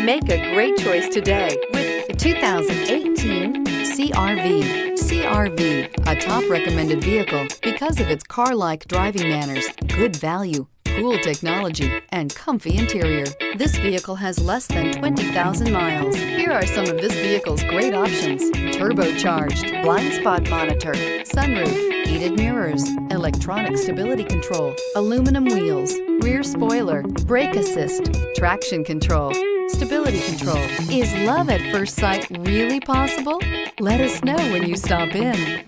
Make a great choice today with the 2018 CR-V. CR-V, a top recommended vehicle because of its car-like driving manners, good value, cool technology, and comfy interior. This vehicle has less than 20,000 miles. Here are some of this vehicle's great options: turbocharged, blind spot monitor, sunroof, heated mirrors, electronic stability control, aluminum wheels, rear spoiler, brake assist, traction control, stability control. Is love at first sight really possible? Let us know when you stop in.